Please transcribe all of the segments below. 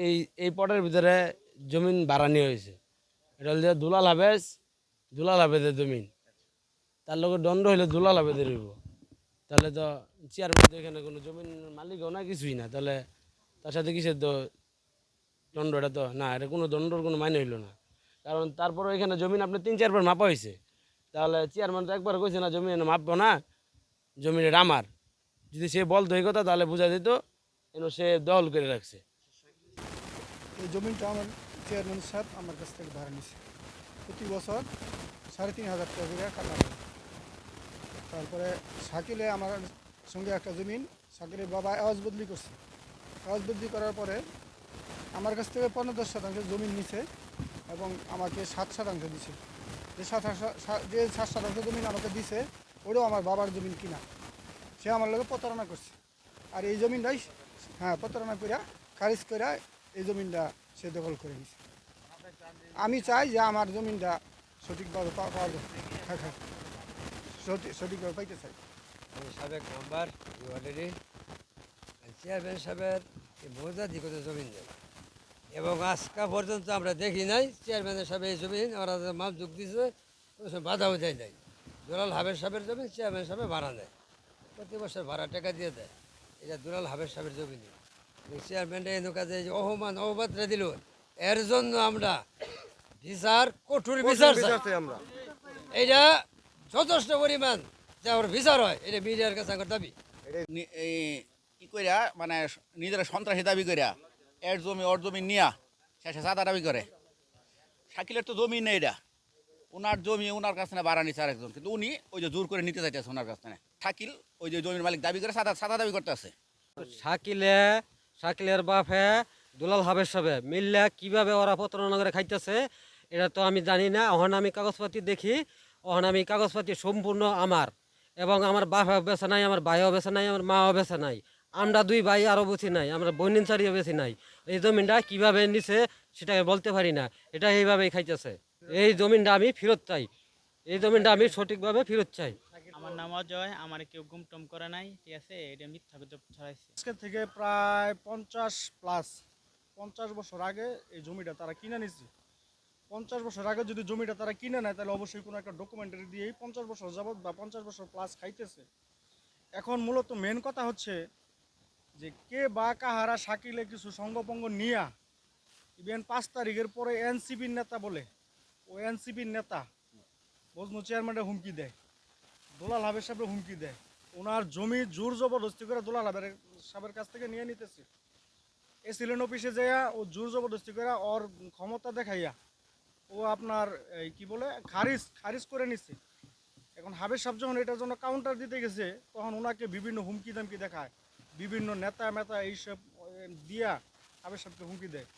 এই এই পটের ভিতরে জমিন ভাড়া নিয়ে হয়েছে। এটা হল যে দুলাল হাফেজের জমিন। তার লোকের দণ্ড হইলে দুলাল হাফেজের হইব। তাহলে তো চেয়ারম্যান তো এখানে কোনো জমিন মালিকও না, কিছুই না। তাহলে তার সাথে কিসের তো দণ্ড? এটা তো না, এটা কোনো দণ্ডর কোনো মানে হইলো না। কারণ তারপরে এখানে জমিন আপনি 3-4 বার মাপা হয়েছে। তাহলে চেয়ারম্যান তো একবার কইছে না জমি এনে মাপবো না, জমিন এটা আমার। যদি সে বলতো এই কথা তাহলে বোঝা যেত সে দখল করে রাখছে। এই জমিটা আমার চেয়ারম্যান সাহেব আমার কাছ থেকে ভাড়া নিছে। প্রতি বছর 3,500 টাকা করে কাটা হয়। তারপরে শাকিলে আমার সঙ্গে একটা জমিন, শাকিলের বাবা আওয়াজ বদলি করছে। আওয়াজ বদলি করার পরে আমার কাছ থেকে 15-10% জমিন নিছে এবং আমাকে 7% দিছে। যে 7% জমিন আমাকে দিছে ওটাও আমার বাবার জমিন কিনা। সে আমার লোকে প্রতারণা করছে। আর এই জমিনটাই প্রতারণা করে খারিজ করে এই জমিনটা সে দখল করে নিছে। আমি চাই যে আমার জমিনটা সঠিকভাবে পাওয়া যায়, সঠিকভাবে পাইতে চাই। আমি সাবেক মেম্বার ওয়ার্ডেরই চেয়ারম্যান সাহেবের বোঝাধিকত জমিন দেয় এবং আজকা পর্যন্ত আমরা দেখি নাই চেয়ারম্যানের সাহেব এই জমিন ওরা মাল যোগ দিয়েছে, কোনো সময় বাধাও দেয় নাই। দুলাল হাবের সাহেবের জমি চেয়ারম্যান সাহেব ভাড়া নেয়, প্রতি বছর ভাড়া টাকা দিয়ে দেয়। এটা দুলাল হাবের সাহেবের জমিনে চেয়ারম্যানটা এনে কাজে অবাদরা দিল। এর জন্য আমরা বিচার কঠোর বিচার চাই। আমরা এটা যথেষ্ট পরিমাণ যে আমার বিচার হয়, এটা মিডিয়ার কাছে আমার দাবি। ই কইরা মানে নিজেরা সন্ত্রাসী দাবি কইরা এর জমি ওর জমি নিয়া শেষে চাঁদা দাবি করে। শাকিলের তো জমি নেই, এটা ওনার জমি ওনার কাছে না ভাড়া নিচ্ছে আরেকজন, কিন্তু উনি ওই যে জোর করে নিতে চাইতেছে ওনার কাছে না। শাকিল ওই যে জমির মালিক দাবি করে চাঁদা দাবি করতে আছে। শাকিলের বাপে দুলাল হাবের সাহেব মিললে কিভাবে ওরা প্রতারণা করে খাইতেছে এটা তো আমি জানি না। ওখানে আমি কাগজপাতি দেখি, ওখানে আমি কাগজপাতি সম্পূর্ণ আমার, এবং আমার বাপও বেছে নাই, আমার ভাইও বেছে নাই, আমার মাও বেছে নাই, আমরা দুই ভাই আরও বেশি নাই, আমরা বইনিন চারিও বেশি নাই। এই জমিনটা কিভাবে নিছে সেটাকে বলতে পারি না, এটা এইভাবেই খাইতেছে। এই জমিনটা আমি ফেরত চাই, এই জমিনটা আমি সঠিকভাবে ফেরত চাই। আমার নাম অজয়, আমার কেউ গুমটম করে নাই, ঠিক আছে? এটা মিথ্যা গুজব ছড়াইছে। আজকে থেকে প্রায় 50 বছর আগে এই জমিটা তারা কিনে নিচ্ছে। 50 বছর আগে যদি জমিটা তারা কিনে নেয় তাহলে অবশ্যই কোনো একটা ডকুমেন্টারি দিয়েই 50 বছর যাবৎ বা 50 বছর প্লাস খাইতেছে। এখন মূলত মেন কথা হচ্ছে যে কে বা কাহারা শাকিলে কিছু সঙ্গপঙ্গ নিয়া ইভেন 5 তারিখের পরে এনসিপির নেতা বলে ও এনসিপির নেতা বজনু চেয়ারম্যানের হুমকি দেয়, দুলাল হাবের সাহেবের হুমকি দেয়। ওনার জমি জোর জবরদস্তি করে দুলাল হাবের সাহেবের কাছ থেকে নিয়ে নিতেছে। এসিলেন অফিসে যাইয়া ও জোর জবরদস্তি করে ওর ক্ষমতা দেখাইয়া ও আপনার কি বলে খারিজ করে নিচ্ছে। এখন হাবের সাহেব যখন এটার জন্য কাউন্টার দিতে গেছে তখন ওনাকে বিভিন্ন হুমকি দামকি দেখায়, বিভিন্ন নেতা মেতা এইসব দিয়া হাবের সাহেবকে হুমকি দেয়,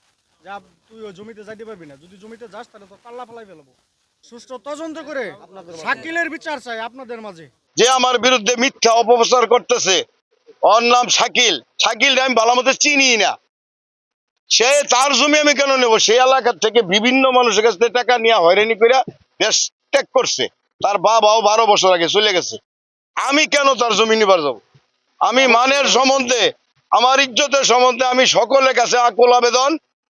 যা তুই ওই জমিতে যাইতে পারবি না, যদি জমিতে যাস তাহলে তো পাল্লা ফেলাই ফেলবো। সুষ্ঠু তদন্ত করে শাকিলের বিচার চাই আপনাদের মাঝে। যে আমার বিরুদ্ধে মিথ্যা অপপ্রচার করতেছে ওর নাম শাকিল। আমি ভালো মতো চিনি না, সে তার জমি আমি কেন নেব? সেই এলাকার থেকে বিভিন্ন মানুষের কাছ থেকে টাকা নিয়ে হয়রানি করে দেশ ত্যাগ করছে। তার বাবাও 12 বছর আগে চলে গেছে, আমি কেন তার জমি নিবার যাব? আমি মানের সম্বন্ধে, আমার ইজ্জতের সম্বন্ধে আমি সকলের কাছে আকুল আবেদন,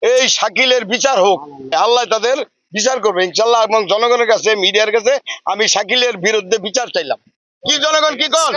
এই শাকিলের বিচার হোক, আল্লাহ তাদের বিচার করবে ইনশাল্লাহ। এবং জনগণের কাছে, মিডিয়ার কাছে আমি শাকিলের বিরুদ্ধে বিচার চাইলাম। কি জনগণ কি কর?